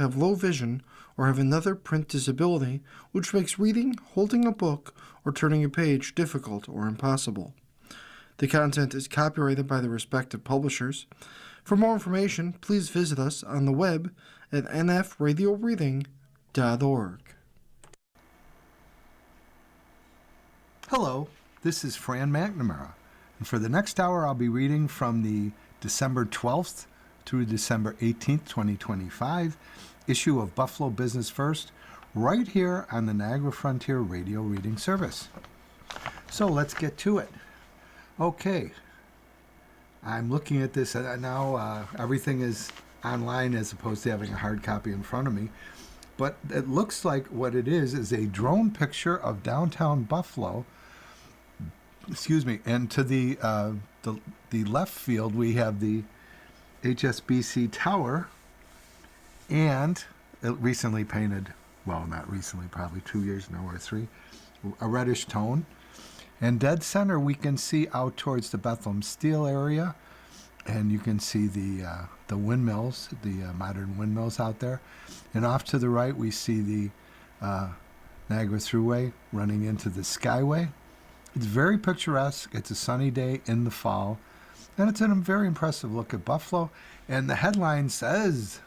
have low vision, or have another print disability which makes reading, holding a book, or turning a page difficult or impossible. The content is copyrighted by the respective publishers. For more information, please visit us on the web at nfradioreading.org. Hello, this is Fran McNamara, and for the next hour I'll be reading from the December 12th through December 18th, 2025 issue of Buffalo Business First, right here on the Niagara Frontier Radio Reading Service. So let's get to it. Okay, I'm looking at this now. Everything is online as opposed to having a hard copy in front of me. But it looks like what it is a drone picture of downtown Buffalo. Excuse me. And to the left field, we have the HSBC Tower, and it recently painted, well, not recently, probably 2 years now or 3, a reddish tone. And dead center, we can see out towards the Bethlehem Steel area, and you can see the windmills, the modern windmills out there. And off to the right, we see the Niagara Thruway running into the Skyway. It's very picturesque. It's a sunny day in the fall, and it's a very impressive look at Buffalo. And the headline says,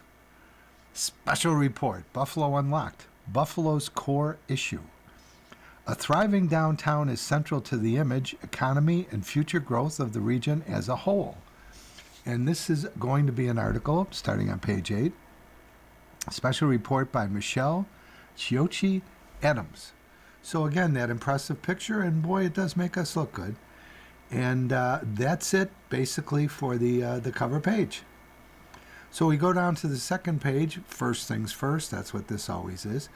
Special Report, Buffalo Unlocked, Buffalo's Core Issue. A thriving downtown is central to the image, economy, and future growth of the region as a whole. And this is going to be an article starting on page 8. A special report by Michelle Chiocci Adams. So again, that impressive picture, and boy, it does make us look good. And that's it, basically, for the cover page. So we go down to the second page. First things first, that's what this always is.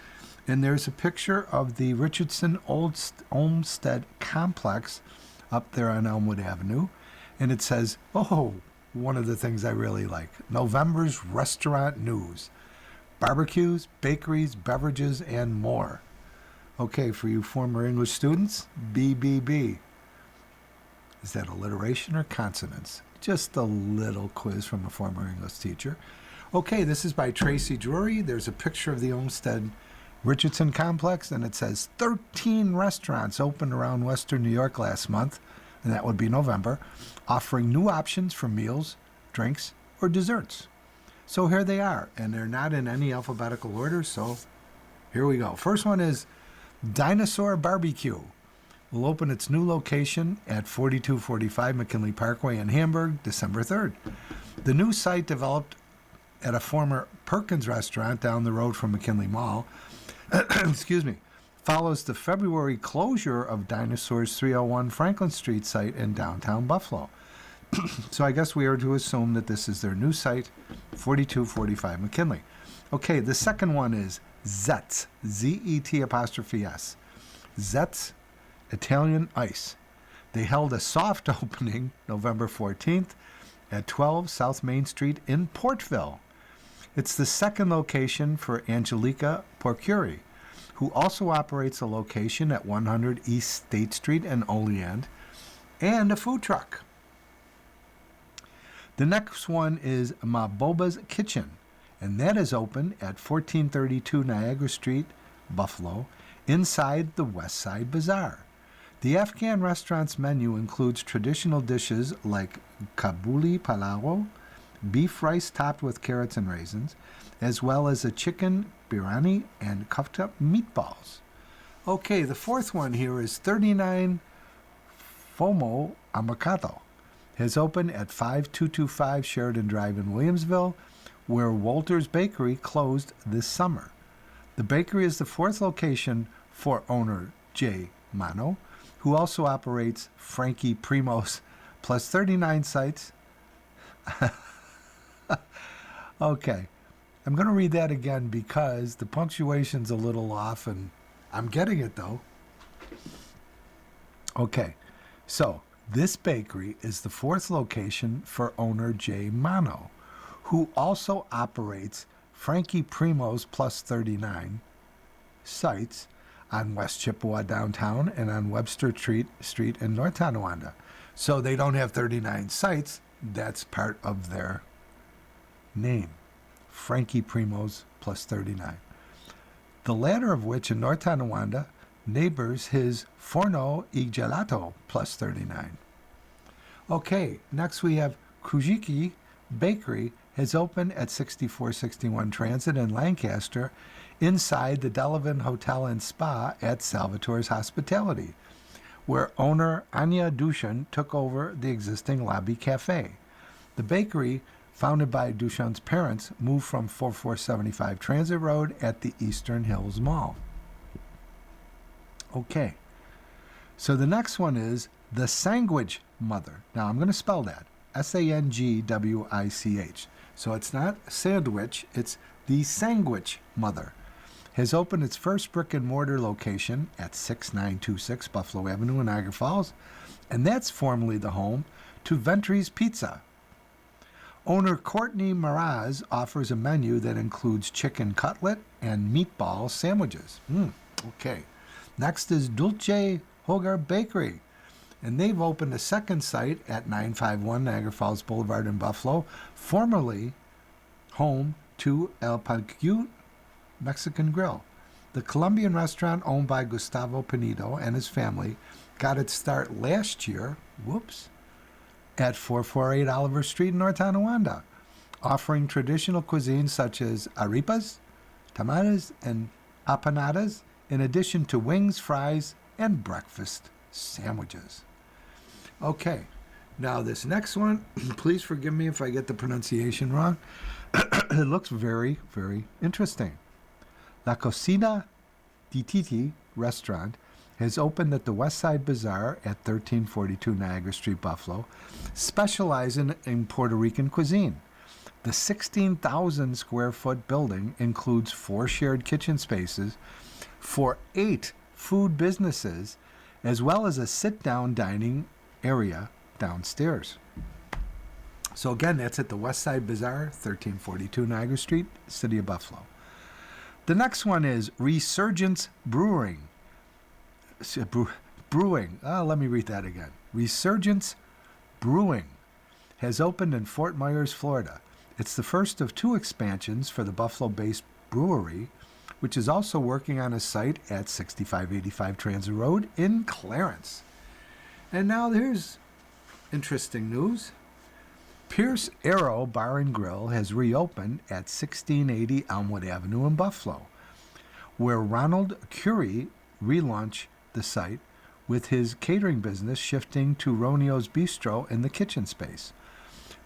And there's a picture of the Richardson Olmsted Complex up there on Elmwood Avenue. And it says, oh, one of the things I really like, November's restaurant news. Barbecues, bakeries, beverages, and more. Okay, for you former English students, BBB. Is that alliteration or consonants? Just a little quiz from a former English teacher. Okay, this is by Tracy Drury. There's a picture of the Olmsted Richardson Complex, and it says 13 restaurants opened around Western New York last month, and that would be November, offering new options for meals, drinks, or desserts. So here they are, and they're not in any alphabetical order, so here we go. First one is Dinosaur Barbecue. Will open its new location at 4245 McKinley Parkway in Hamburg, December 3rd. The new site, developed at a former Perkins restaurant down the road from McKinley Mall, excuse me, follows the February closure of Dinosaur's 301 Franklin Street site in downtown Buffalo. So I guess we are to assume that this is their new site, 4245 McKinley. Okay, the second one is Zetz, Z-E-T''S. Zetz Italian Ice. They held a soft opening November 14th at 12 South Main Street in Portville. It's the second location for Angelica Porcuri, who also operates a location at 100 East State Street in Oleand, and a food truck. The next one is Maboba's Kitchen, and that is open at 1432 Niagara Street, Buffalo, inside the West Side Bazaar. The Afghan restaurant's menu includes traditional dishes like kabuli palawo, beef rice topped with carrots and raisins, as well as a chicken biryani and kofta meatballs. Okay, the fourth one here is 39 Fomo Amakato. Has opened at 5225 Sheridan Drive in Williamsville, where Walter's Bakery closed this summer. The bakery is the fourth location for owner Jay Mano, who also operates Frankie Primo's plus 39 sites. Okay, I'm going to read that again because the punctuation's a little off, and I'm getting it though. Okay, so this bakery is the fourth location for owner Jay Mano, who also operates Frankie Primo's plus 39 sites on West Chippewa downtown and on Webster Street in North Tonawanda. So they don't have 39 sites. That's part of their name. Frankie Primo's plus 39. The latter of which in North Tonawanda neighbors his Forno e Gelato plus 39. Okay, next we have Krujiki Bakery has opened at 6461 Transit in Lancaster inside the Delavan Hotel and Spa at Salvatore's Hospitality, where owner Anya Dushan took over the existing lobby cafe. The bakery, founded by Dushan's parents, moved from 4475 Transit Road at the Eastern Hills Mall. Okay, so the next one is the Sandwich Mother. Now I'm going to spell that. Sangwich. So it's not sandwich, it's the Sandwich Mother. Has opened its first brick and mortar location at 6926 Buffalo Avenue in Niagara Falls, and that's formerly the home to Ventry's Pizza. Owner Courtney Maraz offers a menu that includes chicken cutlet and meatball sandwiches. Okay. Next is Dulce Hogar Bakery, and they've opened a second site at 951 Niagara Falls Boulevard in Buffalo, formerly home to El Paquete Mexican Grill. The Colombian restaurant owned by Gustavo Pinedo and his family got its start last year, at 448 Oliver Street in North Tonawanda, offering traditional cuisines such as arepas, tamales, and apanadas, in addition to wings, fries, and breakfast sandwiches. Okay, now this next one, please forgive me if I get the pronunciation wrong. It looks very, very interesting. La Cocina di Titi restaurant has opened at the West Side Bazaar at 1342 Niagara Street, Buffalo, specializing in Puerto Rican cuisine. The 16,000 square foot building includes 4 shared kitchen spaces for 8 food businesses, as well as a sit-down dining area downstairs. So again, that's at the West Side Bazaar, 1342 Niagara Street, City of Buffalo. The next one is Resurgence Brewing. Let me read that again. Resurgence Brewing has opened in Fort Myers, Florida. It's the first of 2 expansions for the Buffalo-based brewery, which is also working on a site at 6585 Transit Road in Clarence. And now there's interesting news. Pierce Arrow Bar and Grill has reopened at 1680 Elmwood Avenue in Buffalo, where Ronald Curie relaunched the site, with his catering business shifting to Roneo's Bistro in the kitchen space.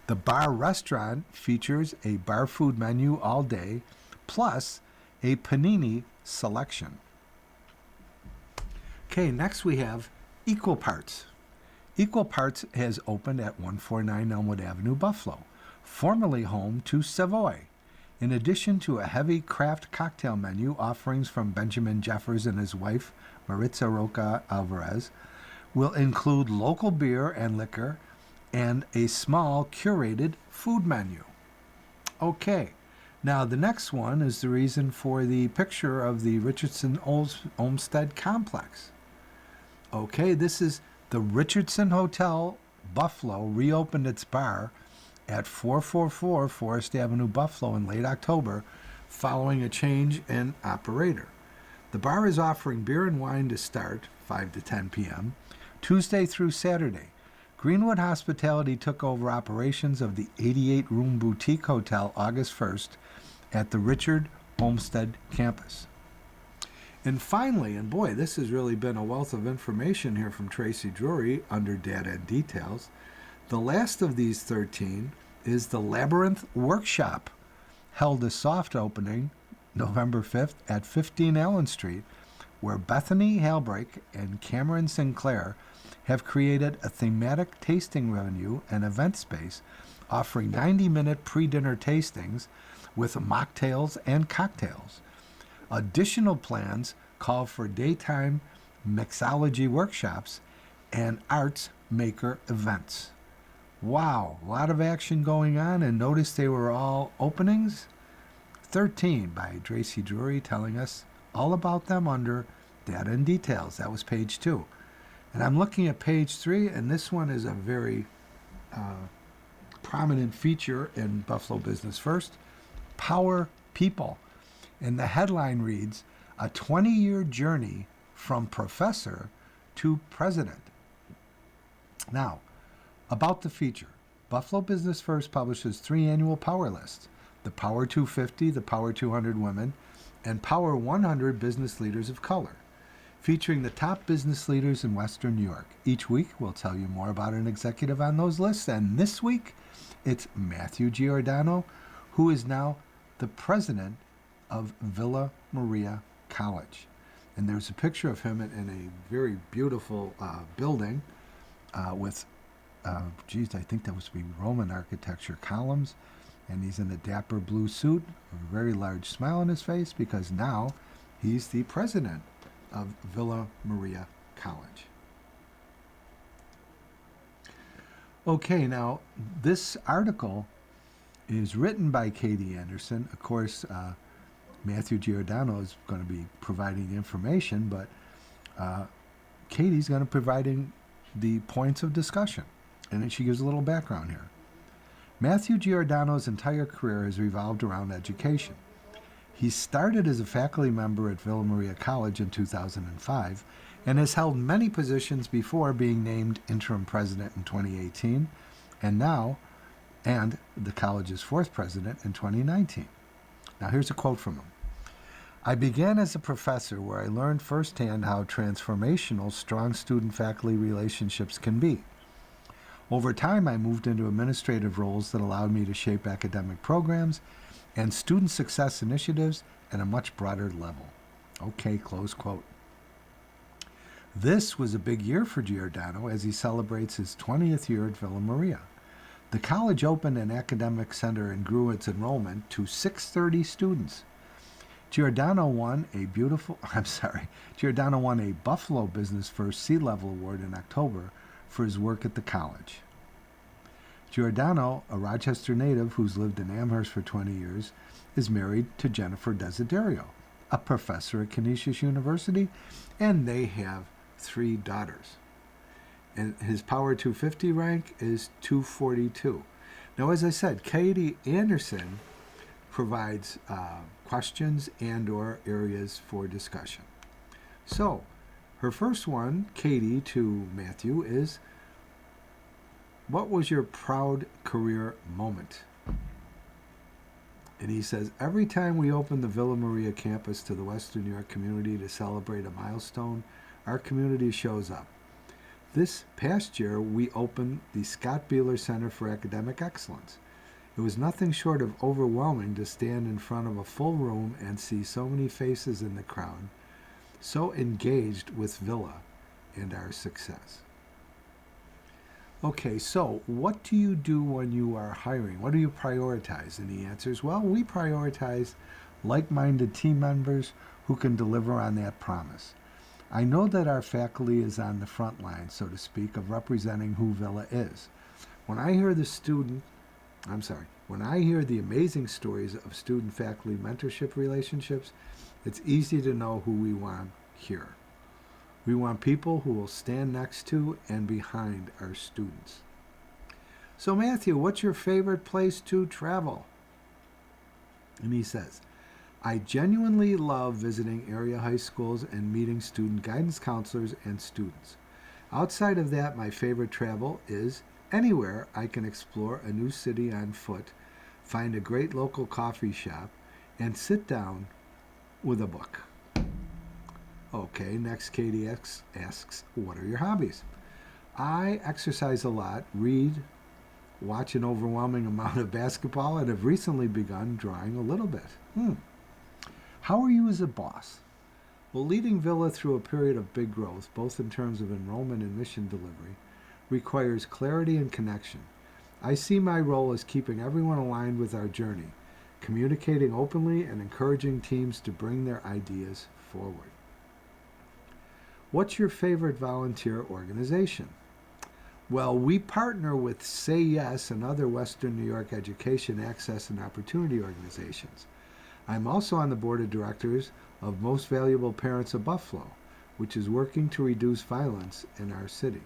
The bar restaurant features a bar food menu all day, plus a panini selection. Okay, next we have Equal Parts. Equal Parts has opened at 149 Elmwood Avenue, Buffalo, formerly home to Savoy. In addition to a heavy craft cocktail menu, offerings from Benjamin Jeffers and his wife, Maritza Roca Alvarez, will include local beer and liquor and a small curated food menu. Okay, now the next one is the reason for the picture of the Richardson Olmsted complex. Okay, this is the Richardson Hotel Buffalo reopened its bar at 444 Forest Avenue, Buffalo in late October, following a change in operator. The bar is offering beer and wine to start 5 to 10 p.m., Tuesday through Saturday. Greenwood Hospitality took over operations of the 88-room boutique hotel August 1st at the Richard Olmsted campus. And finally, and boy, this has really been a wealth of information here from Tracy Drury under Data and Details. The last of these 13 is the Labyrinth Workshop, held a soft opening November 5th at 15 Allen Street, where Bethany Halbrake and Cameron Sinclair have created a thematic tasting venue and event space offering 90-minute pre-dinner tastings with mocktails and cocktails. Additional plans call for daytime mixology workshops and arts maker events. Wow, a lot of action going on, and notice they were all openings. 13 by Tracy Drury, telling us all about them under Data and Details. That was page 2. And I'm looking at page 3, and this one is a very prominent feature in Buffalo Business First. Empower People. And the headline reads, A 20-Year Journey from Professor to President. Now, about the feature. Buffalo Business First publishes 3 annual Power Lists: the Power 250, the Power 200 Women, and Power 100 Business Leaders of Color, featuring the top business leaders in Western New York. Each week, we'll tell you more about an executive on those lists, and this week, it's Matthew Giordano, who is now the president of Villa Maria College. And there's a picture of him in a very beautiful building with, I think that was to be Roman architecture columns. And he's in a dapper blue suit, a very large smile on his face, because now he's the president of Villa Maria College. Okay, now this article is written by Katie Anderson. Of course, Matthew Giordano is going to be providing the information, but Katie's going to be providing the points of discussion. And then she gives a little background here. Matthew Giordano's entire career has revolved around education. He started as a faculty member at Villa Maria College in 2005 and has held many positions before being named interim president in 2018 and the college's 4th president in 2019. Now here's a quote from him. I began as a professor where I learned firsthand how transformational strong student-faculty relationships can be. Over time, I moved into administrative roles that allowed me to shape academic programs and student success initiatives at a much broader level. Okay, close quote. This was a big year for Giordano as he celebrates his 20th year at Villa Maria. The college opened an academic center and grew its enrollment to 630 students. Giordano won a Buffalo Business First C-Level Award in October for his work at the college. Giordano, a Rochester native who's lived in Amherst for 20 years, is married to Jennifer Desiderio, a professor at Canisius University, and they have 3 daughters. And his Power 250 rank is 242. Now, as I said, Katie Anderson provides questions and or areas for discussion. So, her first one, Katie, to Matthew, is, what was your proud career moment? And he says, every time we open the Villa Maria campus to the Western New York community to celebrate a milestone, our community shows up. This past year, we opened the Scott Beeler Center for Academic Excellence. It was nothing short of overwhelming to stand in front of a full room and see so many faces in the crowd, so engaged with Villa and our success. Okay, so what do you do when you are hiring? What do you prioritize? And he answers, well, we prioritize like-minded team members who can deliver on that promise. I know that our faculty is on the front line, so to speak, of representing who Villa is. When I hear the amazing stories of student-faculty mentorship relationships, it's easy to know who we want here. We want people who will stand next to and behind our students. So Matthew, what's your favorite place to travel? And he says, I genuinely love visiting area high schools and meeting student guidance counselors and students. Outside of that, my favorite travel is anywhere I can explore a new city on foot, find a great local coffee shop, and sit down with a book. Okay, next Katie asks, what are your hobbies? I exercise a lot, read, watch an overwhelming amount of basketball, and have recently begun drawing a little bit. How are you as a boss? Well, leading Villa through a period of big growth, both in terms of enrollment and mission delivery, requires clarity and connection. I see my role as keeping everyone aligned with our journey, communicating openly and encouraging teams to bring their ideas forward. What's your favorite volunteer organization? Well, we partner with Say Yes and other Western New York education access and opportunity organizations. I'm also on the board of directors of Most Valuable Parents of Buffalo, which is working to reduce violence in our city.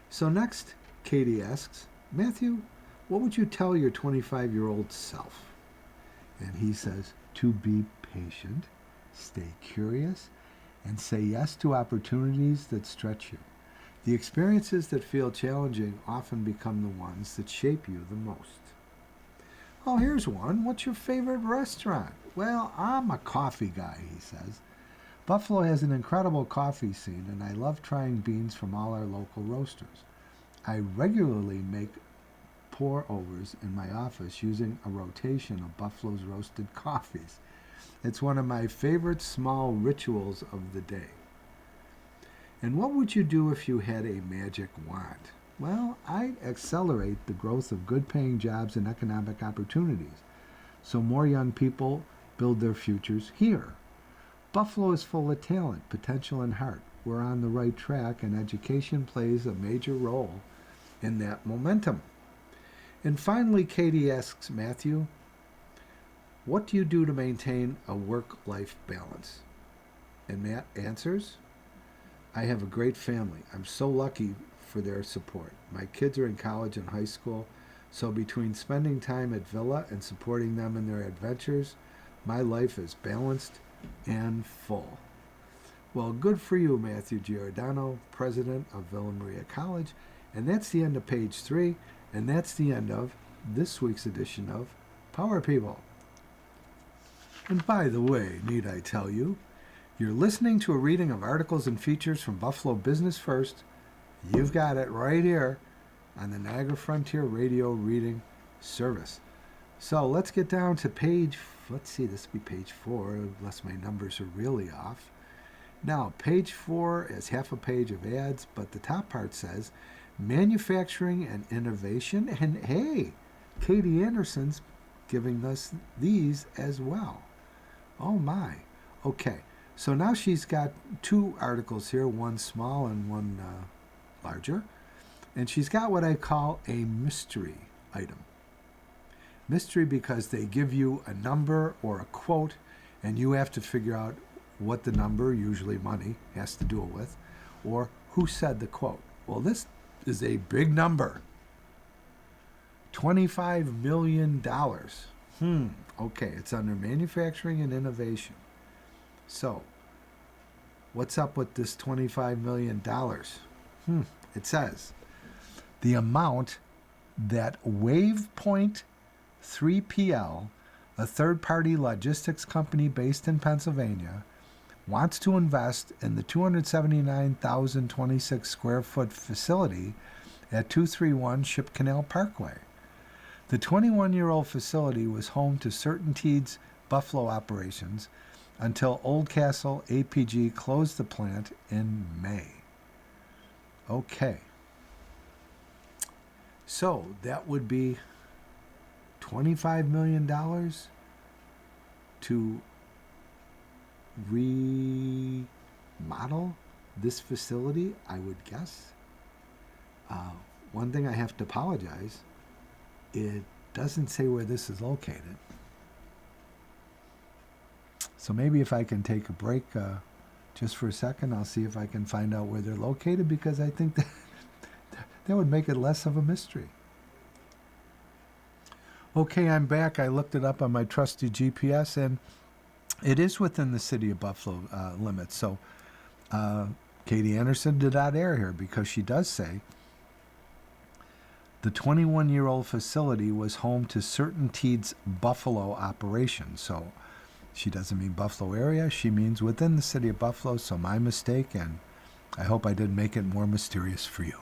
So next, Katie asks, Matthew, what would you tell your 25-year-old self? And he says, to be patient, stay curious, and say yes to opportunities that stretch you. The experiences that feel challenging often become the ones that shape you the most. Oh, here's one. What's your favorite restaurant? Well, I'm a coffee guy, he says. Buffalo has an incredible coffee scene, and I love trying beans from all our local roasters. I regularly make pour-overs in my office using a rotation of Buffalo's roasted coffees. It's one of my favorite small rituals of the day. And what would you do if you had a magic wand? Well, I'd accelerate the growth of good-paying jobs and economic opportunities so more young people build their futures here. Buffalo is full of talent, potential, and heart. We're on the right track, and education plays a major role in that momentum. And finally, Katie asks Matthew, what do you do to maintain a work-life balance? And Matt answers, I have a great family. I'm so lucky for their support. My kids are in college and high school, so between spending time at Villa and supporting them in their adventures, my life is balanced and full. Well, good for you, Matthew Giordano, president of Villa Maria College. And that's the end of page 3, and that's the end of this week's edition of Power People. And by the way, need I tell you, you're listening to a reading of articles and features from Buffalo Business First. You've got it right here on the Niagara Frontier Radio Reading Service. So let's get down to page, this will be page 4, unless my numbers are really off. Now, page 4 is half a page of ads, but the top part says, manufacturing and innovation. And hey, Katie Anderson's giving us these as well. Oh my. Okay, so now she's got 2 articles here, one small and one larger. And she's got what I call a mystery item. Mystery because they give you a number or a quote, and you have to figure out what the number, usually money, has to do it with, or who said the quote. Well, this is a big number. $25 million. Okay, it's under manufacturing and innovation. So, what's up with this $25 million? It says, the amount that WavePoint 3PL, a third-party logistics company based in Pennsylvania, wants to invest in the 279,026 square foot facility at 231 Ship Canal Parkway. The 21-year-old facility was home to CertainTeed's Buffalo operations until Oldcastle APG closed the plant in May. Okay. So that would be $25 million to remodel this facility, I would guess. One thing I have to apologize, it doesn't say where this is located. So maybe if I can take a break just for a second, I'll see if I can find out where they're located, because I think that would make it less of a mystery. Okay, I'm back. I looked it up on my trusty GPS, and it is within the city of Buffalo limits. So Katie Anderson did not err here, because she does say the 21-year-old facility was home to CertainTeed's Buffalo operation. So she doesn't mean Buffalo area. She means within the city of Buffalo. So my mistake, and I hope I didn't make it more mysterious for you.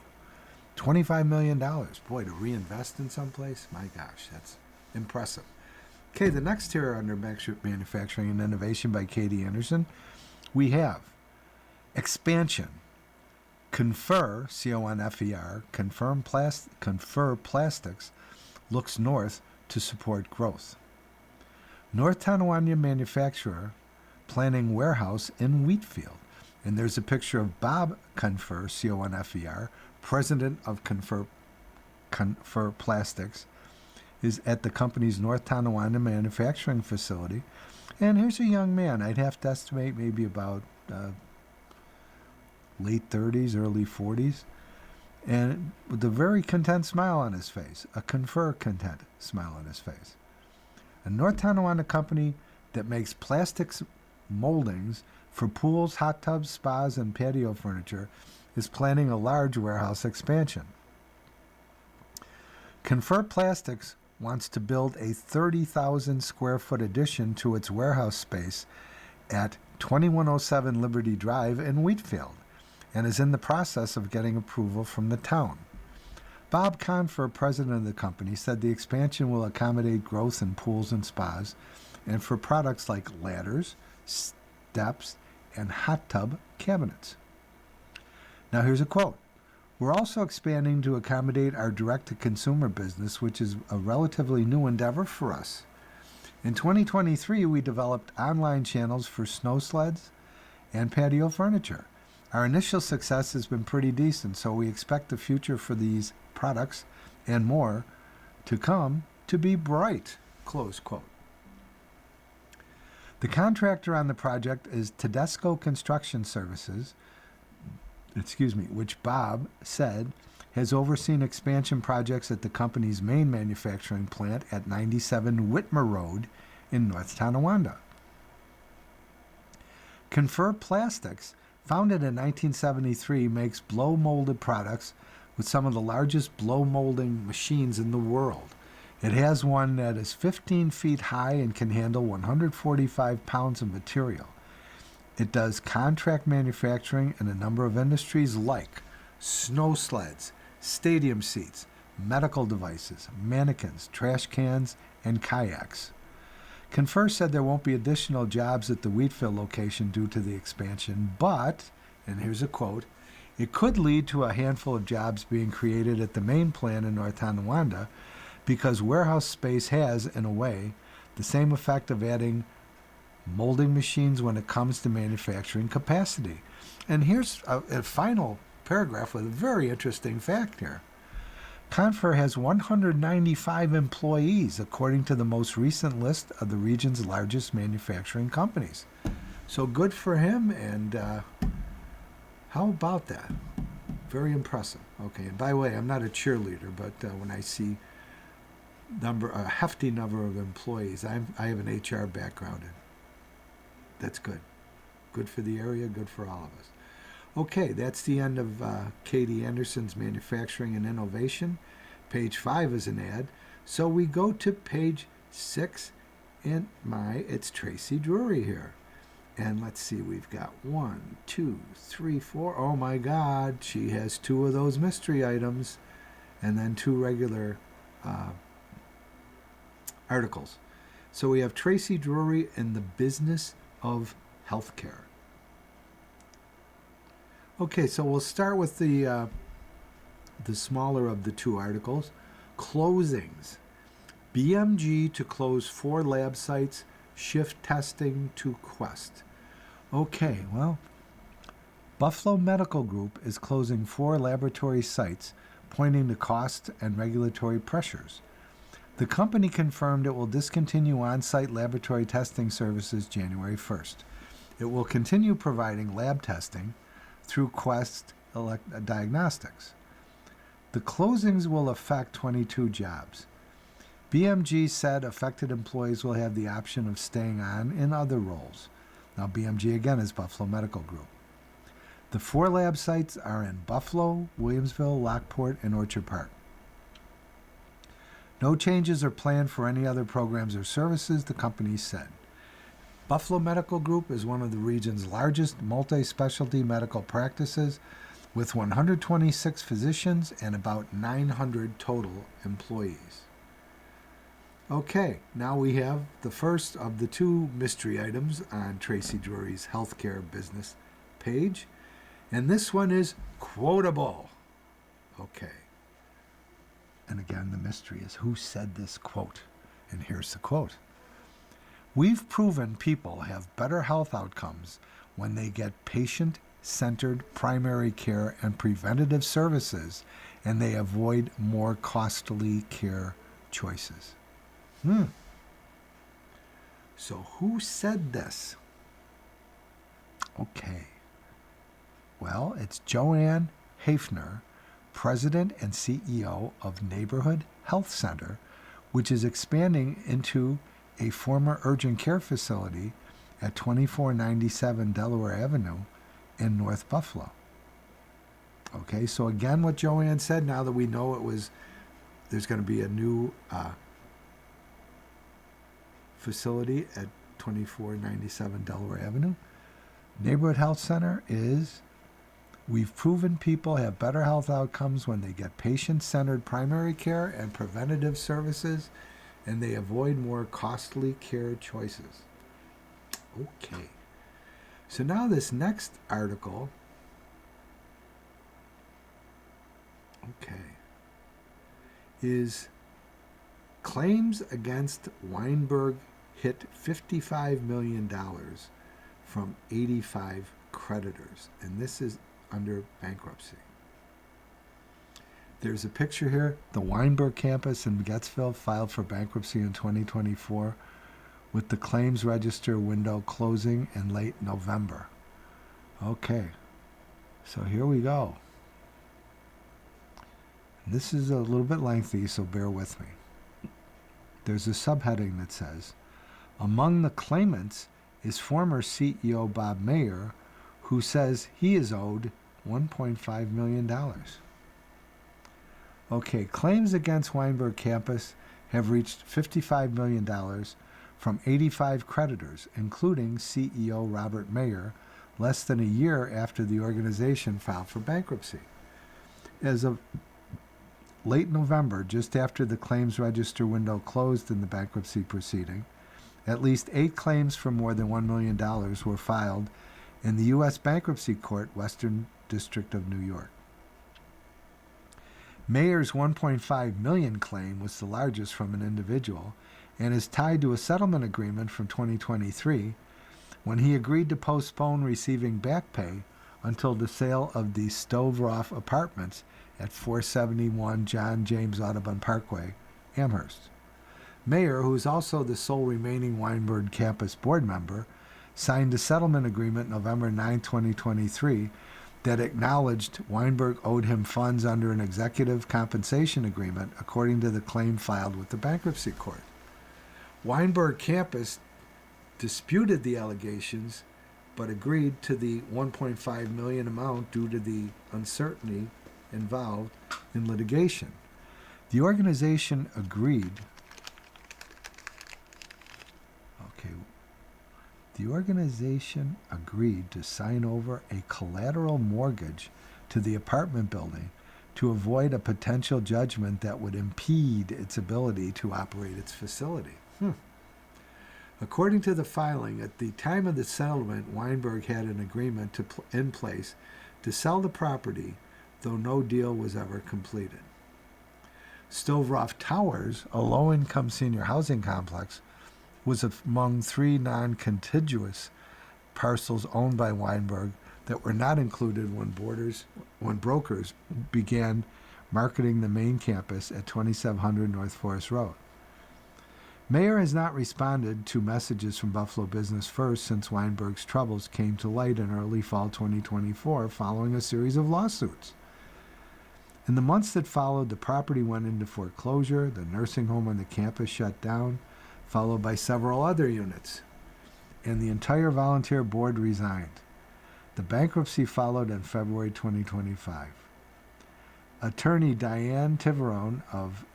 $25 million. Boy, to reinvest in someplace, my gosh, that's impressive. Okay, the next here under Manufacturing and Innovation by Katie Anderson, we have expansion. Confer, C-O-N-F-E-R, Confer Plastics looks north to support growth. North Tonawanda manufacturer planning warehouse in Wheatfield. And there's a picture of Bob Confer, C-O-N-F-E-R, president of Confer Plastics, is at the company's North Tonawanda manufacturing facility. And here's a young man. I'd have to estimate maybe about late 30s, early 40s. and with a very content smile on his face, a Confer content smile on his face. A North Tonawanda company that makes plastics moldings for pools, hot tubs, spas, and patio furniture is planning a large warehouse expansion. Confer Plastics wants to build a 30,000 square foot addition to its warehouse space at 2107 Liberty Drive in Wheatfield and is in the process of getting approval from the town. Bob Confer, president of the company, said the expansion will accommodate growth in pools and spas and for products like ladders, steps, and hot tub cabinets. Now here's a quote. We're also expanding to accommodate our direct-to-consumer business, which is a relatively new endeavor for us. In 2023, we developed online channels for snow sleds and patio furniture. Our initial success has been pretty decent, so we expect the future for these products and more to come to be bright, close quote. The contractor on the project is Tedesco Construction Services, which Bob said has overseen expansion projects at the company's main manufacturing plant at 97 Whitmer Road in North Tonawanda. Confer Plastics, founded in 1973, makes blow-molded products with some of the largest blow-molding machines in the world. It has one that is 15 feet high and can handle 145 pounds of material. It does contract manufacturing in a number of industries like snow sleds, stadium seats, medical devices, mannequins, trash cans, and kayaks. Confer said there won't be additional jobs at the Wheatfield location due to the expansion, but, and here's a quote, it could lead to a handful of jobs being created at the main plant in North Tonawanda because warehouse space has, in a way, the same effect of adding molding machines when it comes to manufacturing capacity. And here's a final paragraph with a very interesting fact here. Confer has 195 employees, according to the most recent list of the region's largest manufacturing companies. So good for him, and how about that? Very impressive. Okay, and by the way, I'm not a cheerleader, but when I see a hefty number of employees, I have an HR background, and that's good. Good for the area, good for all of us. Okay, that's the end of Katie Anderson's Manufacturing and Innovation. Page 5 is an ad. So we go to page 6, and it's Tracy Drury here. And let's see, we've got 1, 2, 3, 4. Oh my God, she has 2 of those mystery items, and then 2 regular articles. So we have Tracy Drury in the business of healthcare. Okay, so we'll start with the smaller of the 2 articles. Closings. BMG to close 4 lab sites, shift testing to Quest. Okay, well, Buffalo Medical Group is closing 4 laboratory sites, pointing to cost and regulatory pressures. The company confirmed it will discontinue on-site laboratory testing services January 1st. It will continue providing lab testing through Quest Diagnostics. The closings will affect 22 jobs. BMG said affected employees will have the option of staying on in other roles. Now, BMG again is Buffalo Medical Group. The 4 lab sites are in Buffalo, Williamsville, Lockport, and Orchard Park. No changes are planned for any other programs or services, the company said. Buffalo Medical Group is one of the region's largest multi-specialty medical practices with 126 physicians and about 900 total employees. Okay, now we have the first of the 2 mystery items on Tracy Drury's healthcare business page, and this one is quotable. Okay. And again, the mystery is who said this quote. And here's the quote. We've proven people have better health outcomes when they get patient-centered primary care and preventative services, and they avoid more costly care choices. So who said this? Okay. Well, it's Joanne Hafner, president and CEO of Neighborhood Health Center, which is expanding into a former urgent care facility at 2497 Delaware Avenue in North Buffalo. Okay, so again, what Joanne said, now that we know there's going to be a new facility at 2497 Delaware Avenue. Neighborhood Health Center is, we've proven people have better health outcomes when they get patient-centered primary care and preventative services, and they avoid more costly care choices. Okay. So now this next article, is claims against Weinberg hit $55 million from 85 creditors, and this is under bankruptcy. There's a picture here. The Weinberg campus in Gettsville filed for bankruptcy in 2024, with the claims register window closing in late November. Okay, so here we go. This is a little bit lengthy, so bear with me. There's a subheading that says, among the claimants is former CEO Bob Mayer, who says he is owed $1.5 million. Okay, claims against Weinberg campus have reached $55 million from 85 creditors, including CEO Robert Mayer, less than a year after the organization filed for bankruptcy. As of late November, just after the claims register window closed in the bankruptcy proceeding, at least 8 claims for more than $1 million were filed in the U.S. Bankruptcy Court, Western District of New York. Mayer's $1.5 million claim was the largest from an individual and is tied to a settlement agreement from 2023 when he agreed to postpone receiving back pay until the sale of the Stove-Roff apartments at 471 John James Audubon Parkway, Amherst. Mayer, who is also the sole remaining Weinberg campus board member, signed a settlement agreement November 9, 2023, that acknowledged Weinberg owed him funds under an executive compensation agreement, according to the claim filed with the bankruptcy court. Weinberg campus disputed the allegations, but agreed to the $1.5 million amount due to the uncertainty involved in litigation. The organization agreed. The organization agreed to sign over a collateral mortgage to the apartment building to avoid a potential judgment that would impede its ability to operate its facility. According to the filing, at the time of the settlement, Weinberg had an agreement in place to sell the property, though no deal was ever completed. Stove-Roff Towers, a low-income senior housing complex, was among 3 non-contiguous parcels owned by Weinberg that were not included when brokers began marketing the main campus at 2700 North Forest Road. Mayer has not responded to messages from Buffalo Business First since Weinberg's troubles came to light in early fall 2024 following a series of lawsuits. In the months that followed, the property went into foreclosure, the nursing home on the campus shut down, followed by several other units, and the entire volunteer board resigned. The bankruptcy followed in February 2025. Attorney Diane Tiverone of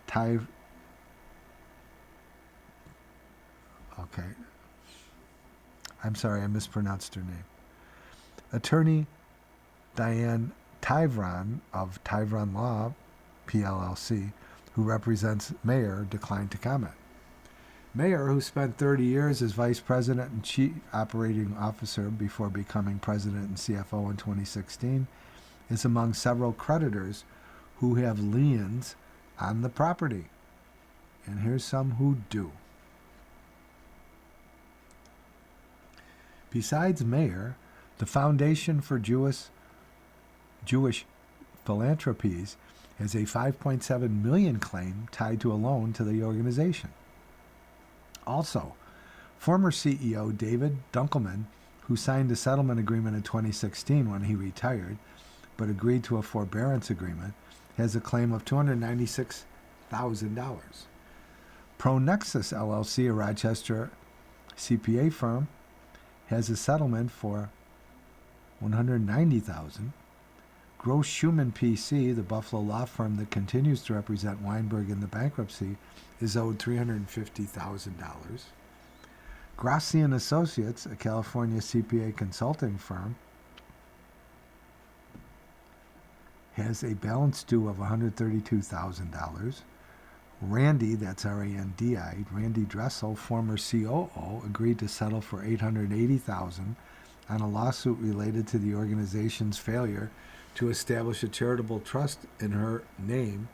I'm sorry, I mispronounced her name. Attorney Diane Tyvron of Tyvron Law, PLLC, who represents Mayer, declined to comment. Mayer, who spent 30 years as vice president and chief operating officer before becoming president and CFO in 2016, is among several creditors who have liens on the property. And here's some who do. Besides Mayer, the Foundation for Jewish Philanthropies has a $5.7 million claim tied to a loan to the organization. Also, former CEO David Dunkelman, who signed a settlement agreement in 2016 when he retired, but agreed to a forbearance agreement, has a claim of $296,000. ProNexus LLC, a Rochester CPA firm, has a settlement for $190,000. Gross Schumann PC, the Buffalo law firm that continues to represent Weinberg in the bankruptcy, is owed $350,000. Grassi and Associates, a California CPA consulting firm, has a balance due of $132,000. Randy, that's R-A-N-D-I, Randy Dressel, former COO, agreed to settle for $880,000 on a lawsuit related to the organization's failure to establish a charitable trust in her name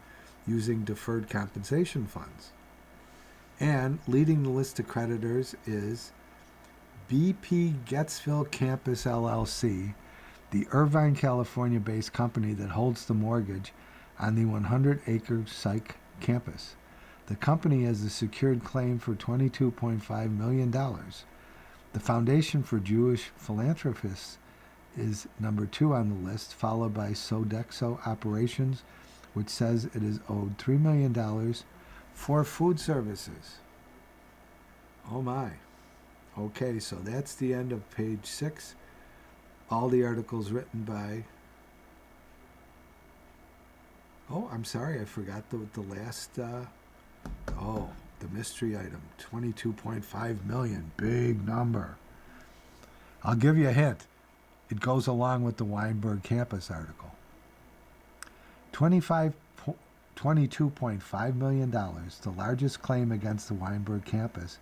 using deferred compensation funds. And leading the list of creditors is BP Gettsville Campus LLC, the Irvine, California-based company that holds the mortgage on the 100-acre Psych campus. The company has a secured claim for $22.5 million. The Foundation for Jewish Philanthropists is number 2 on the list, followed by Sodexo Operations, which says it is owed $3 million for food services. Oh my. Okay, so that's the end of page 6. All the articles written by... Oh, I'm sorry, I forgot the last... the mystery item, $22.5 million, big number. I'll give you a hint. It goes along with the Weinberg campus article. $22.5 million, the largest claim against the Weinberg campus,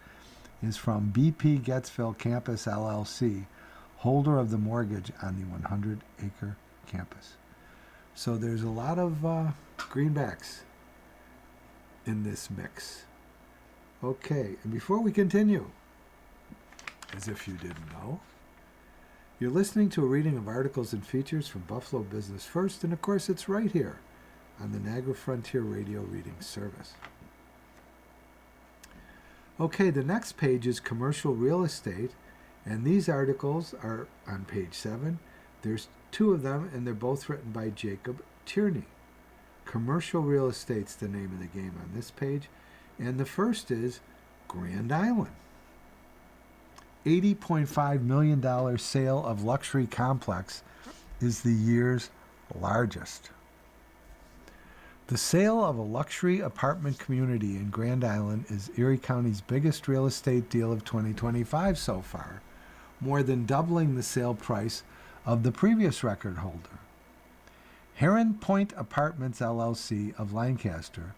is from BP Gettsville Campus LLC, holder of the mortgage on the 100-acre campus. So there's a lot of greenbacks in this mix. Okay, and before we continue, as if you didn't know, you're listening to a reading of articles and features from Buffalo Business First, and of course it's right here on the Niagara Frontier Radio Reading Service. Okay, the next page is commercial real estate, and these articles are on page 7. There's 2 of them, and they're both written by Jacob Tierney. Commercial real estate's the name of the game on this page, and the first is Grand Island. $80.5 million sale of luxury complex is the year's largest. The sale of a luxury apartment community in Grand Island is Erie County's biggest real estate deal of 2025 so far, more than doubling the sale price of the previous record holder. Heron Point Apartments LLC of Lancaster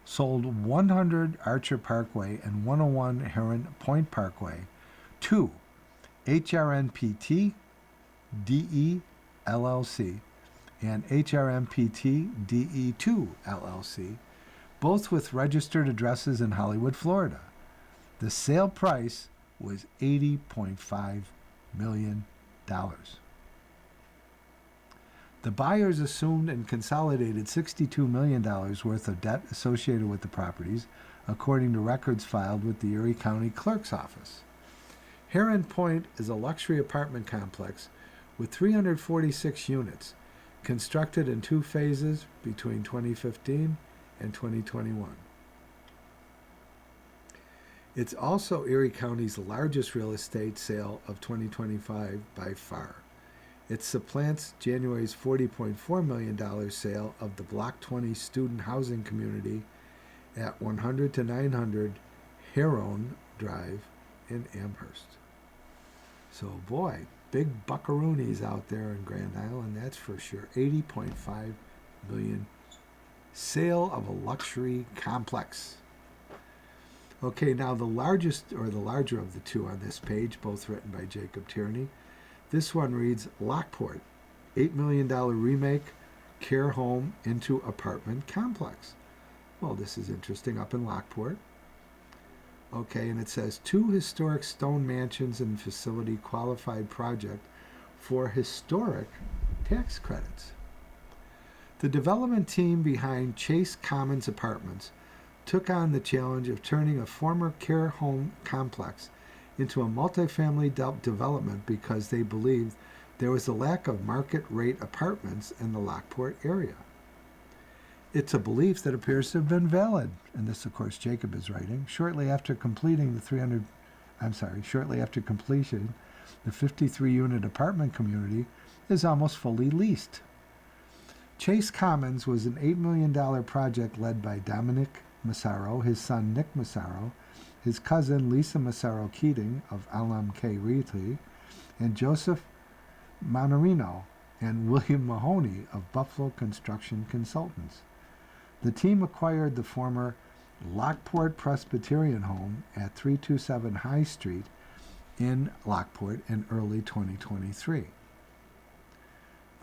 sold 100 Archer Parkway and 101 Heron Point Parkway to HRNPT DE LLC and HRMPT DE2 LLC, both with registered addresses in Hollywood, Florida. The sale price was $80.5 million. The buyers assumed and consolidated $62 million worth of debt associated with the properties, according to records filed with the Erie County Clerk's Office. Heron Point is a luxury apartment complex with 346 units, constructed in 2 phases between 2015 and 2021. It's also Erie County's largest real estate sale of 2025 by far. It supplants January's $40.4 million sale of the Block 20 student housing community at 100 to 900 Heron Drive in Amherst. So boy, big buckaroonies out there in Grand Island, that's for sure. $80.5 million. Sale of a luxury complex. Okay, now the largest, or the larger of the 2 on this page, both written by Jacob Tierney. This one reads Lockport, $8 million remake, care home into apartment complex. Well, this is interesting, up in Lockport. Okay, and it says 2 historic stone mansions and facility qualified project for historic tax credits. The development team behind Chase Commons Apartments took on the challenge of turning a former care home complex into a multifamily development because they believed there was a lack of market rate apartments in the Lockport area. It's a belief that appears to have been valid, and this, of course, Jacob is writing, shortly after completing shortly after completion, the 53-unit apartment community is almost fully leased. Chase Commons was an $8 million project led by Dominic Massaro, his son Nick Massaro, his cousin Lisa Massaro Keating of LMK Realty, and Joseph Monarino and William Mahoney of Buffalo Construction Consultants. The team acquired the former Lockport Presbyterian home at 327 High Street in Lockport in early 2023.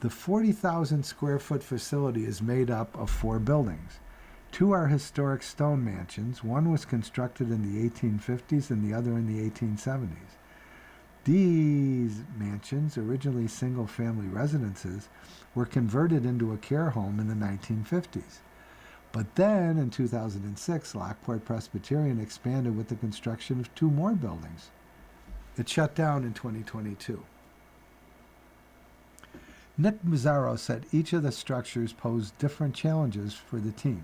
The 40,000 square foot facility is made up of 4 buildings. 2 are historic stone mansions. One was constructed in the 1850s and the other in the 1870s. These mansions, originally single-family residences, were converted into a care home in the 1950s. But then, in 2006, Lockport Presbyterian expanded with the construction of 2 more buildings. It shut down in 2022. Nick Mazzaro said each of the structures posed different challenges for the team,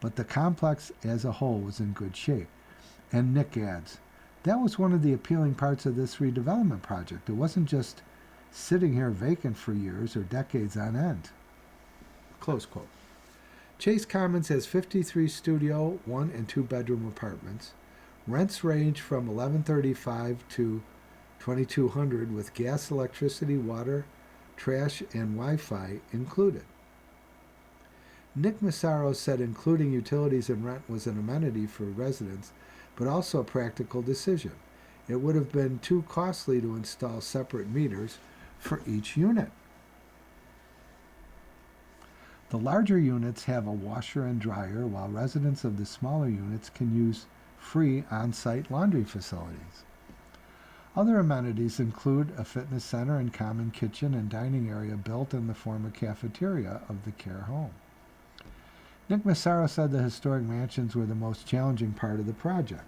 but the complex as a whole was in good shape. And Nick adds, that was one of the appealing parts of this redevelopment project. It wasn't just sitting here vacant for years or decades on end. Close quote. Chase Commons has 53 studio, 1 and 2 bedroom apartments. Rents range from $1,135 to $2,200 with gas, electricity, water, trash, and Wi-Fi included. Nick Massaro said including utilities and rent was an amenity for residents, but also a practical decision. It would have been too costly to install separate meters for each unit. The larger units have a washer and dryer, while residents of the smaller units can use free on-site laundry facilities. Other amenities include a fitness center and common kitchen and dining area built in the former cafeteria of the care home. Nick Massaro said the historic mansions were the most challenging part of the project.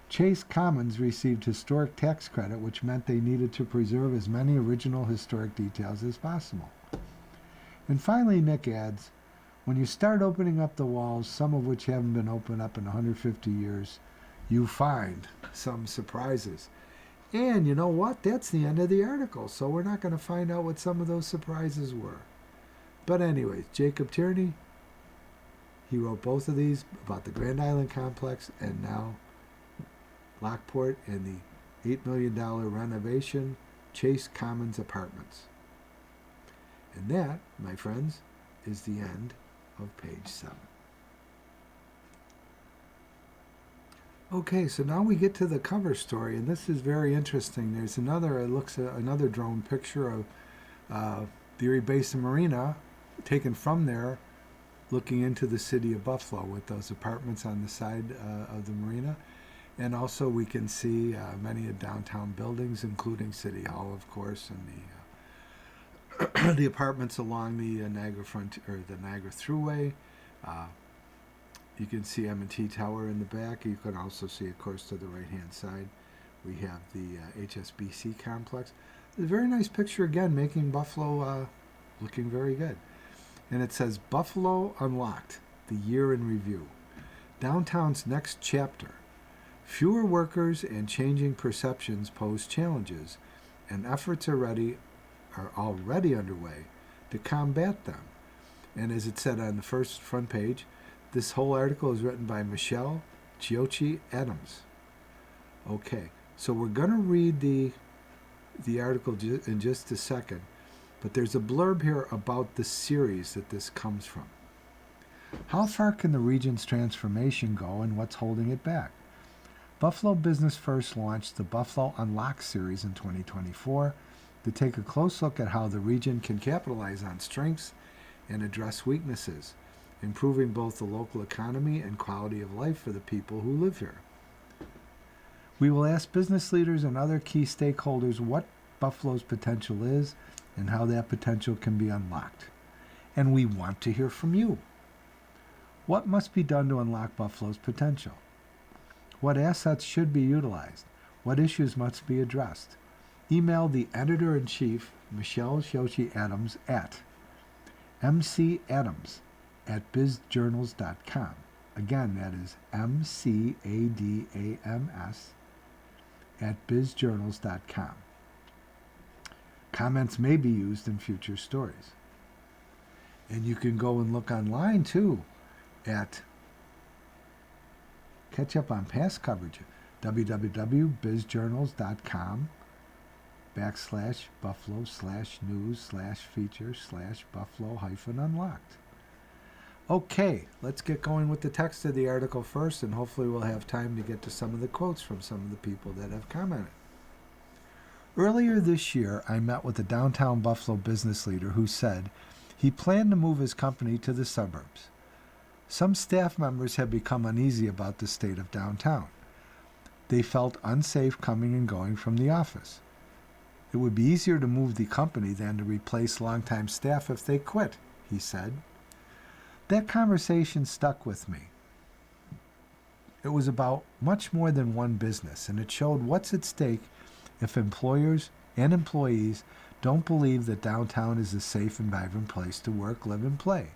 Chase Commons received historic tax credit, which meant they needed to preserve as many original historic details as possible. And finally, Nick adds, when you start opening up the walls, some of which haven't been opened up in 150 years, you find some surprises. And you know what? That's the end of the article, so we're not going to find out what some of those surprises were. But anyways, Jacob Tierney, he wrote both of these about the Grand Island Complex and now Lockport and the $8 million renovation Chase Commons Apartments. And that, my friends, is the end of page 7. Okay, so now we get to the cover story, and this is very interesting. There's another drone picture of the Erie Basin Marina taken from there, looking into the city of Buffalo with those apartments on the side of the marina. And also we can see many of downtown buildings, including City Hall, of course, and the apartments along the Niagara front or the Niagara Thruway. You can see M&T Tower in the back. You can also see, of course, to the right-hand side, we have the HSBC complex. It's a very nice picture again, making Buffalo looking very good. And it says Buffalo Unlocked, the year in review. Downtown's next chapter. Fewer workers and changing perceptions pose challenges, and efforts are already underway to combat them. And as it said on the first front page, this whole article is written by Michelle Chiocci Adams. Okay, so we're going to read the article in just a second, but there's a blurb here about the series that this comes from. How far can the region's transformation go, and what's holding it back? Buffalo Business First launched the Buffalo Unlocked series in 2024 to take a close look at how the region can capitalize on strengths and address weaknesses, improving both the local economy and quality of life for the people who live here. We will ask business leaders and other key stakeholders what Buffalo's potential is and how that potential can be unlocked. And we want to hear from you. What must be done to unlock Buffalo's potential? What assets should be utilized? What issues must be addressed? Email the Editor-in-Chief, Michelle Chiocci Adams, at mcadams at bizjournals.com. Again, that is MCADAMS at bizjournals.com. Comments may be used in future stories. And you can go and look online too at catch up on past coverage, www.bizjournals.com /buffalo/news/feature/buffalo-unlocked. Okay, let's get going with the text of the article first, and hopefully we'll have time to get to some of the quotes from some of the people that have commented. Earlier this year, I met with a downtown Buffalo business leader who said he planned to move his company to the suburbs. Some staff members have become uneasy about the state of downtown. They felt unsafe coming and going from the office. It would be easier to move the company than to replace longtime staff if they quit, he said. That conversation stuck with me. It was about much more than one business, and it showed what's at stake if employers and employees don't believe that downtown is a safe and vibrant place to work, live, and play.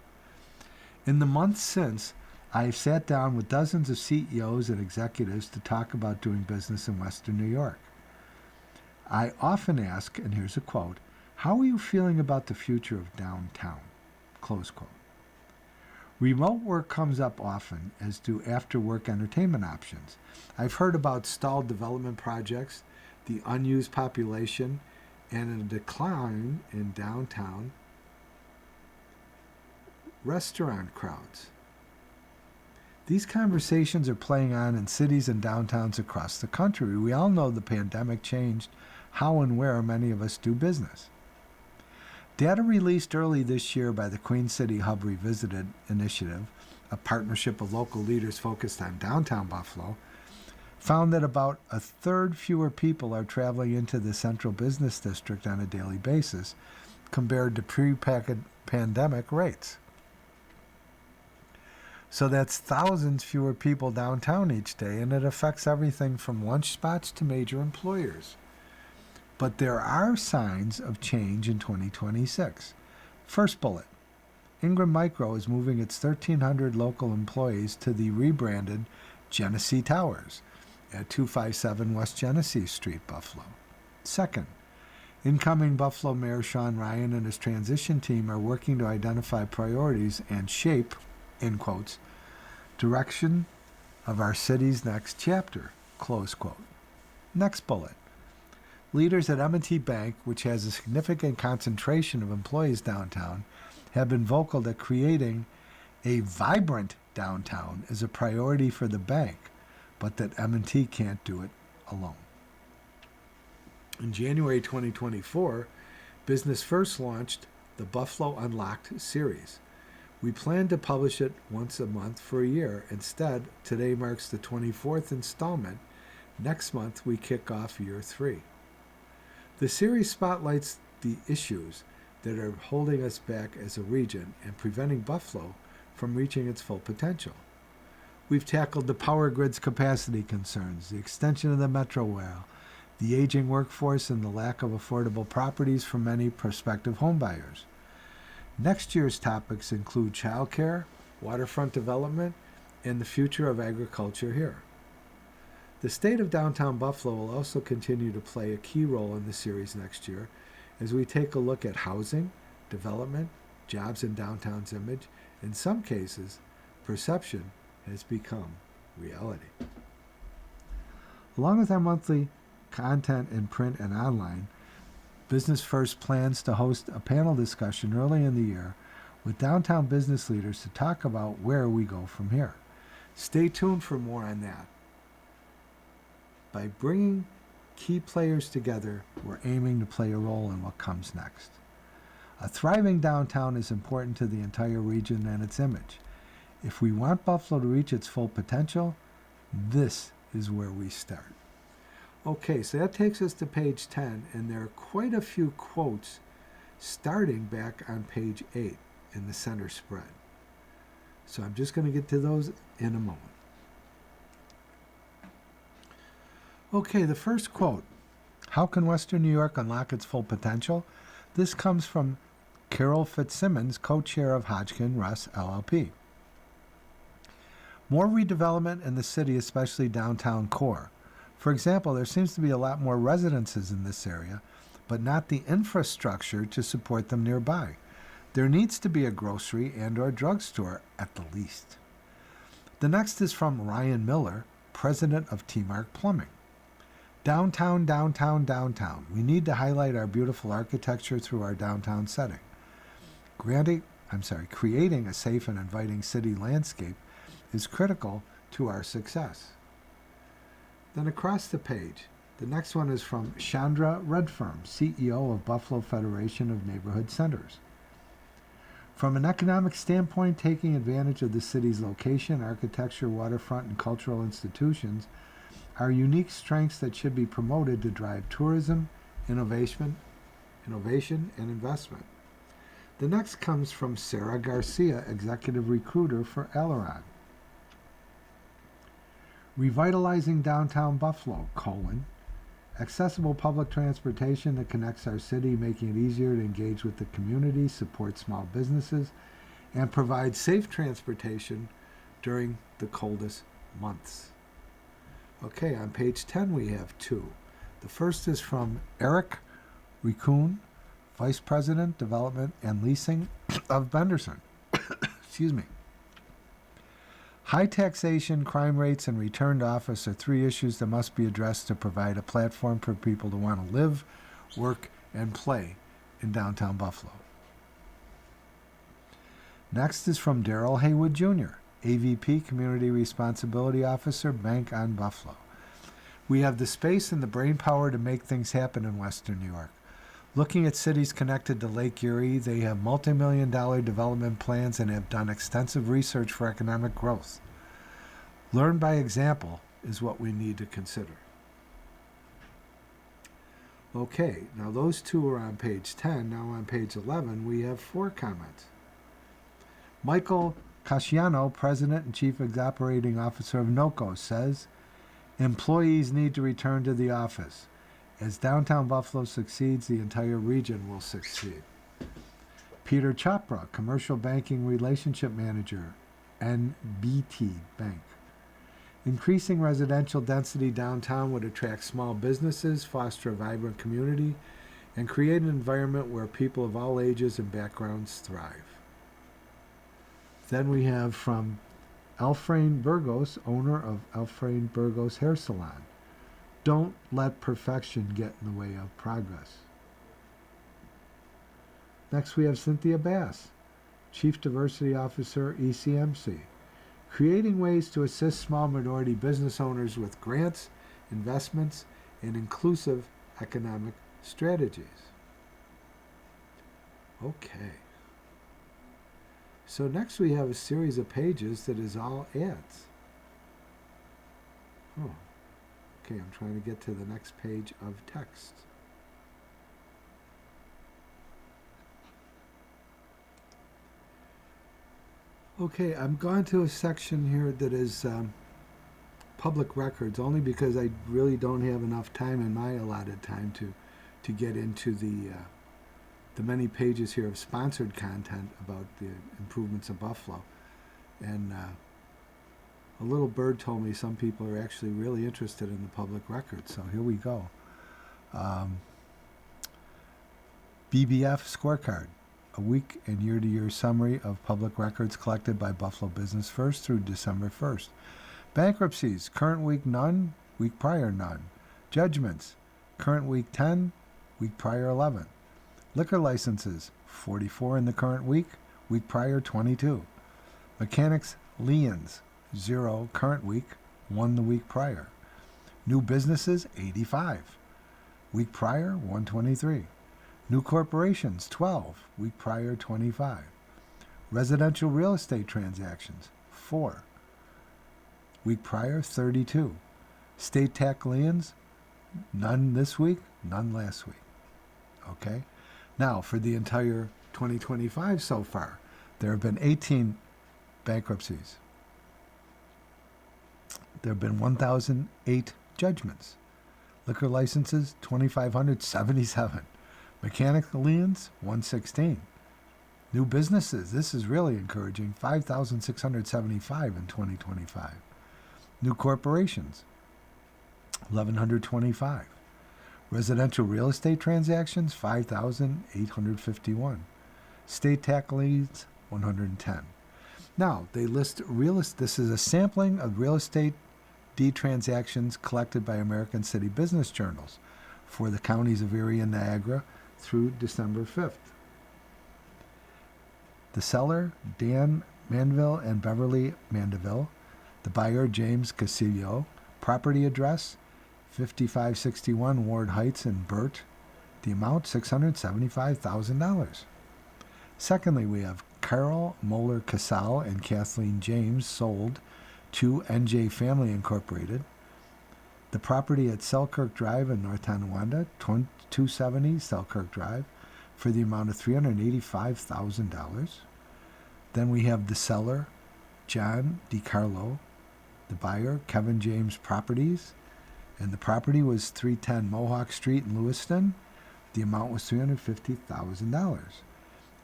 In the months since, I've sat down with dozens of CEOs and executives to talk about doing business in Western New York. I often ask, and here's a quote, "How are you feeling about the future of downtown?" Close quote. Remote work comes up often, as do after-work entertainment options. I've heard about stalled development projects, the unused population, and a decline in downtown restaurant crowds. These conversations are playing on in cities and downtowns across the country. We all know the pandemic changed how and where many of us do business. Data released early this year by the Queen City Hub Revisited initiative, a partnership of local leaders focused on downtown Buffalo, found that about a third fewer people are traveling into the central business district on a daily basis compared to pre-pandemic rates. So that's thousands fewer people downtown each day, and it affects everything from lunch spots to major employers. But there are signs of change in 2026. First bullet, Ingram Micro is moving its 1,300 local employees to the rebranded Genesee Towers at 257 West Genesee Street, Buffalo. Second, incoming Buffalo Mayor Sean Ryan and his transition team are working to identify priorities and shape, in quotes, direction of our city's next chapter, close quote. Next bullet. Leaders at M&T Bank, which has a significant concentration of employees downtown, have been vocal that creating a vibrant downtown is a priority for the bank, but that M&T can't do it alone. In January 2024, Business First launched the Buffalo Unlocked series. We plan to publish it once a month for a year. Instead, today marks the 24th installment. Next month, we kick off year 3. The series spotlights the issues that are holding us back as a region and preventing Buffalo from reaching its full potential. We've tackled the power grid's capacity concerns, the extension of the Metro Rail, the aging workforce, and the lack of affordable properties for many prospective homebuyers. Next year's topics include childcare, waterfront development, and the future of agriculture here. The state of downtown Buffalo will also continue to play a key role in the series next year as we take a look at housing, development, jobs in downtown's image. In some cases, perception has become reality. Along with our monthly content in print and online, Business First plans to host a panel discussion early in the year with downtown business leaders to talk about where we go from here. Stay tuned for more on that. By bringing key players together, we're aiming to play a role in what comes next. A thriving downtown is important to the entire region and its image. If we want Buffalo to reach its full potential, this is where we start. Okay, so that takes us to page 10, and there are quite a few quotes starting back on page 8 in the center spread. So I'm just going to get to those in a moment. Okay, the first quote, how can Western New York unlock its full potential? This comes from Carol Fitzsimmons, co-chair of Hodgkin Russ LLP. More redevelopment in the city, especially downtown core. For example, there seems to be a lot more residences in this area, but not the infrastructure to support them nearby. There needs to be a grocery and/or drugstore at the least. The next is from Ryan Miller, president of T-Mark Plumbing. Downtown, downtown, downtown. We need to highlight our beautiful architecture through our downtown setting. Creating a safe and inviting city landscape is critical to our success. Then across the page, the next one is from Chandra Redfern, CEO of Buffalo Federation of Neighborhood Centers. From an economic standpoint, taking advantage of the city's location, architecture, waterfront, and cultural institutions are unique strengths that should be promoted to drive tourism, innovation, and investment. The next comes from Sarah Garcia, executive recruiter for Aileron. Revitalizing downtown Buffalo, accessible public transportation that connects our city, making it easier to engage with the community, support small businesses, and provide safe transportation during the coldest months. Okay, on page 10 we have two. The first is from Eric Riccoon, Vice President, Development and Leasing of Benderson. Excuse me. High taxation, crime rates, and return to office are three issues that must be addressed to provide a platform for people to want to live, work, and play in downtown Buffalo. Next is from Darrell Haywood Jr., AVP, Community Responsibility Officer, Bank on Buffalo. We have the space and the brain power to make things happen in Western New York. Looking at cities connected to Lake Erie, they have multi-million-dollar development plans and have done extensive research for economic growth. Learn by example is what we need to consider. Okay, now those two are on page 10. Now on page 11, we have 4 comments. Michael Casciano, President and Chief Operating Officer of NOCO, says, employees need to return to the office. As downtown Buffalo succeeds, the entire region will succeed. Peter Chopra, Commercial Banking Relationship Manager, NBT Bank. Increasing residential density downtown would attract small businesses, foster a vibrant community, and create an environment where people of all ages and backgrounds thrive. Then we have from Alfrane Burgos, owner of Alfrane Burgos Hair Salon. Don't let perfection get in the way of progress. Next we have Cynthia Bass, Chief Diversity Officer, ECMC. Creating ways to assist small minority business owners with grants, investments, and inclusive economic strategies. Okay. So next we have a series of pages that is all ads. Oh. Okay, I'm trying to get to the next page of text. Okay, I'm going to a section here that is public records, only because I really don't have enough time in my allotted time to get into the many pages here of sponsored content about the improvements of Buffalo. And a little bird told me some people are actually really interested in the public records, so here we go. BBF Scorecard, a week and year-to-year summary of public records collected by Buffalo Business First through December 1st. Bankruptcies, current week none, week prior none. Judgments, current week 10, week prior 11. Liquor licenses, 44 in the current week prior 22. Mechanics liens, 0 current week, 1 the week prior. New businesses, 85. Week prior, 123. New corporations, 12. Week prior, 25. Residential real estate transactions, 4. Week prior, 32. State tax liens, none this week, none last week. Okay? Now, for the entire 2025 so far, there have been 18 bankruptcies. There have been 1,008 judgments. Liquor licenses, 2,577. Mechanical liens, 116. New businesses, this is really encouraging, 5,675 in 2025. New corporations, 1,125. Residential real estate transactions, 5,851. State tax liens, 110. Now, they list this is a sampling of real estate deed transactions collected by American City Business Journals for the counties of Erie and Niagara through December 5th. The seller, Dan Mandeville and Beverly Mandeville. The buyer, James Casillo. Property address, 5561 Ward Heights in Burt. The amount, $675,000. Secondly, we have Carol Moeller Casal and Kathleen James sold to NJ Family Incorporated. The property at Selkirk Drive in North Tonawanda, 270 Selkirk Drive, for the amount of $385,000. Then we have the seller, John DiCarlo, the buyer, Kevin James Properties, and the property was 310 Mohawk Street in Lewiston. The amount was $350,000.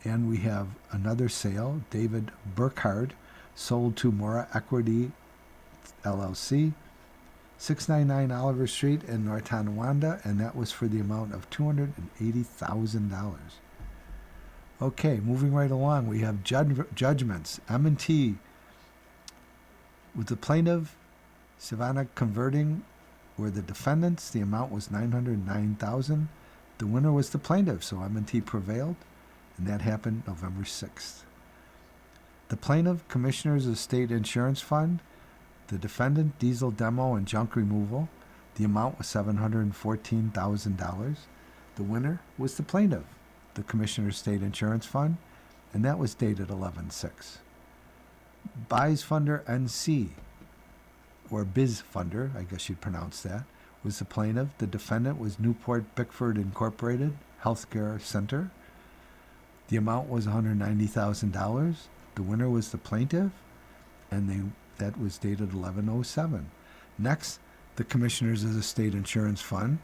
And we have another sale, David Burkhard, sold to Mora Equity LLC, 699 Oliver Street in North Tonawanda, and that was for the amount of $280,000. Okay, moving right along, we have judgments. M&T with the plaintiff, Savannah Converting, were the defendants. The amount was $909,000. The winner was the plaintiff, so M&T prevailed, and that happened November 6th. The plaintiff, Commissioners of State Insurance Fund. The defendant, Diesel Demo and Junk Removal. The amount was $714,000. The winner was the plaintiff, the Commissioner of State Insurance Fund, and that was dated 11/6. Buys Funder NC, or Biz Funder, I guess you'd pronounce that, was the plaintiff. The defendant was Newport Bickford Incorporated Healthcare Center. The amount was $190,000. The winner was the plaintiff, and that was dated 11/07. Next, the Commissioners of the State Insurance Fund.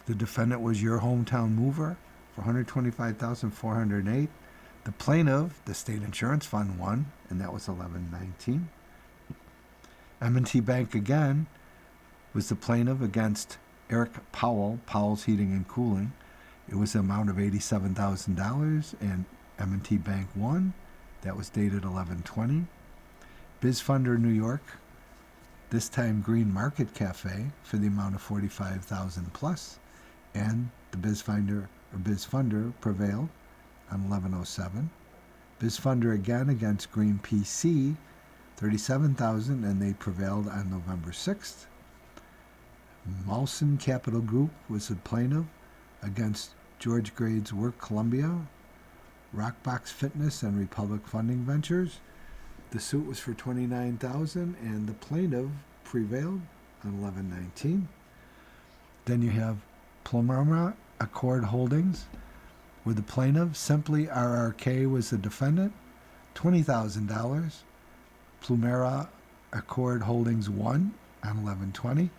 The defendant was Your Hometown Mover for $125,408. The plaintiff, the State Insurance Fund, won, and that was 11/19. M&T Bank again was the plaintiff against Eric Powell, Powell's Heating and Cooling. It was an amount of $87,000, and M&T Bank won. That was dated 11/20. BizFunder New York, this time Green Market Cafe, for the amount of $45,000 plus, and the BizFunder prevailed on 11/07. BizFunder again against Green PC, $37,000, and they prevailed on November 6th. Molson Capital Group was the plaintiff against George Grade's Work Columbia, Rockbox Fitness, and Republic Funding Ventures. The suit was for $29,000, and the plaintiff prevailed on 11/19. Then you have Plumera Accord Holdings, where the plaintiff, Simply RRK, was the defendant, $20,000. Plumera Accord Holdings won on 11/20.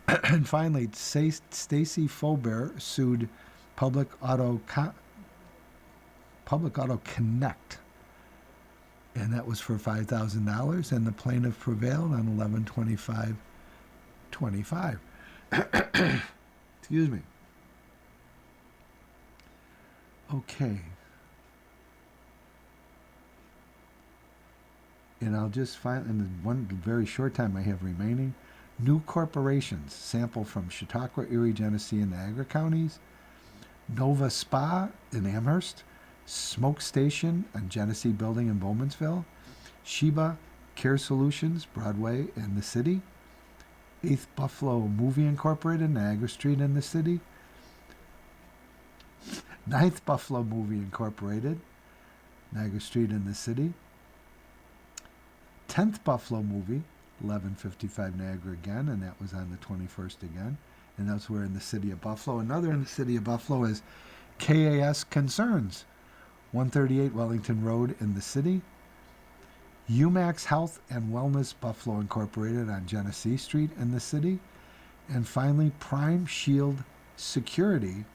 And finally, Stacy Faubert sued Public Auto Connect, and that was for $5,000, and the plaintiff prevailed on 11/25/25. Excuse me. Okay. And I'll just find, in the one very short time I have remaining, new corporations, sample from Chautauqua, Erie, Genesee, and Niagara counties. Nova Spa in Amherst, Smoke Station and Genesee Building in Bowmansville, Sheba Care Solutions, Broadway in the city, 8th Buffalo Movie Incorporated, Niagara Street in the city, 9th Buffalo Movie Incorporated, Niagara Street in the city, 10th Buffalo Movie, 1155 Niagara again, and that was on the 21st again, and those were in the city of Buffalo. Another in the city of Buffalo is KAS Concerns, 138 Wellington Road in the city, UMax Health and Wellness Buffalo Incorporated on Genesee Street in the city, and finally Prime Shield Security,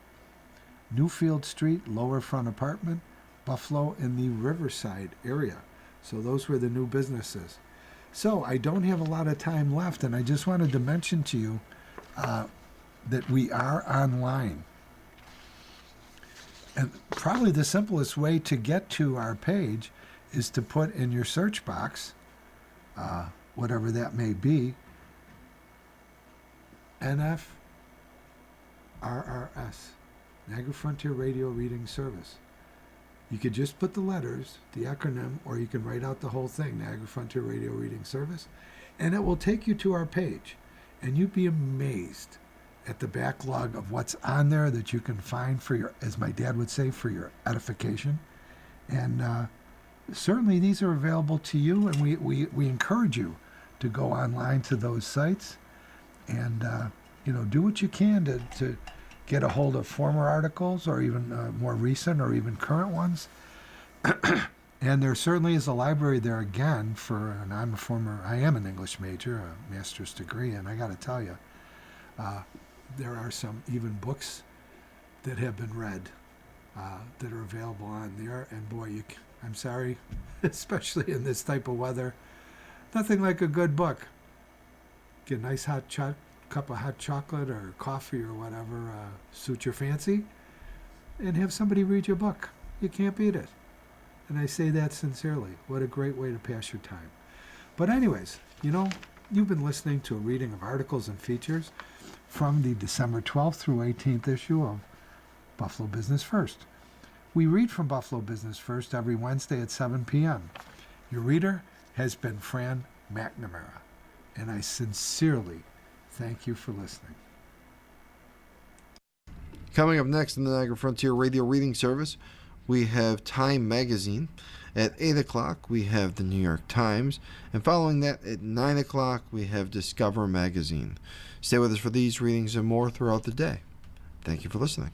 Newfield Street, Lower Front Apartment, Buffalo in the Riverside area. So those were the new businesses. So I don't have a lot of time left, and I just wanted to mention to you that we are online. And probably the simplest way to get to our page is to put in your search box, whatever that may be, NFRRS, Niagara Frontier Radio Reading Service. You could just put the letters, the acronym, or you can write out the whole thing, Niagara Frontier Radio Reading Service, and it will take you to our page. And you'd be amazed at the backlog of what's on there that you can find for your, as my dad would say, for your edification. And certainly these are available to you, and we encourage you to go online to those sites and do what you can to get a hold of former articles or even more recent or even current ones. And there certainly is a library there again and I am an English major, a master's degree, and I got to tell you, there are some even books that have been read that are available on there. And boy, I'm sorry, especially in this type of weather, nothing like a good book. Get a nice hot cup of hot chocolate or coffee or whatever suit your fancy, and have somebody read your book. You can't beat it. And I say that sincerely. What a great way to pass your time. But anyways, you've been listening to a reading of articles and features from the December 12th through 18th issue of Buffalo Business First. We read from Buffalo Business First every Wednesday at 7 p.m. Your reader has been Fran McNamara, and I sincerely thank you for listening. Coming up next in the Niagara Frontier Radio Reading Service, we have Time Magazine. At 8 o'clock, we have the New York Times. And following that, at 9 o'clock, we have Discover Magazine. Stay with us for these readings and more throughout the day. Thank you for listening.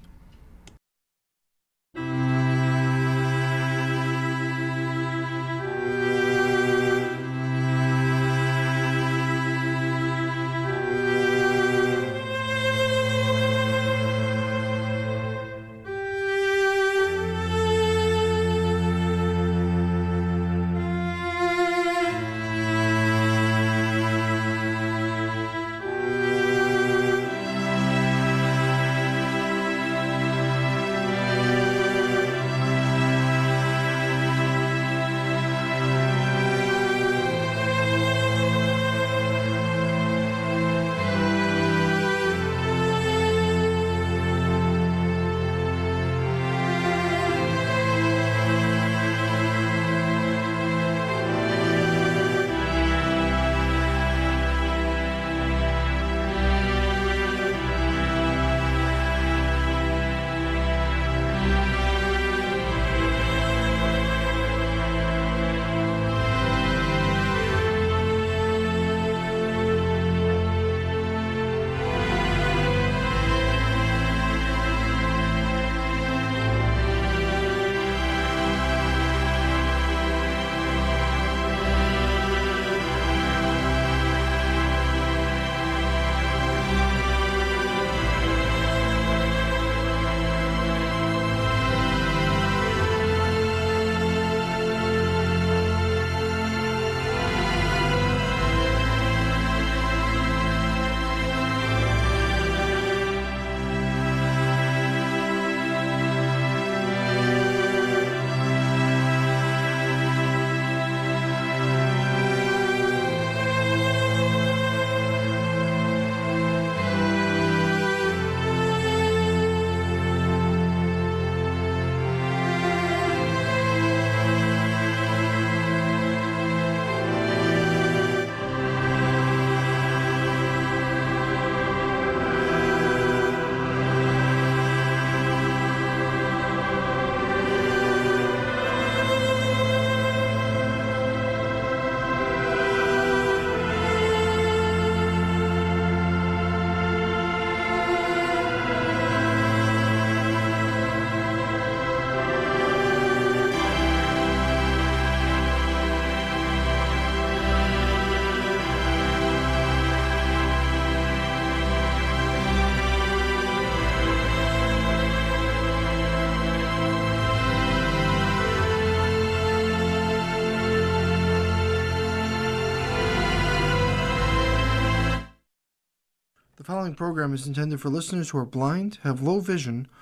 following program is intended for listeners who are blind, have low vision,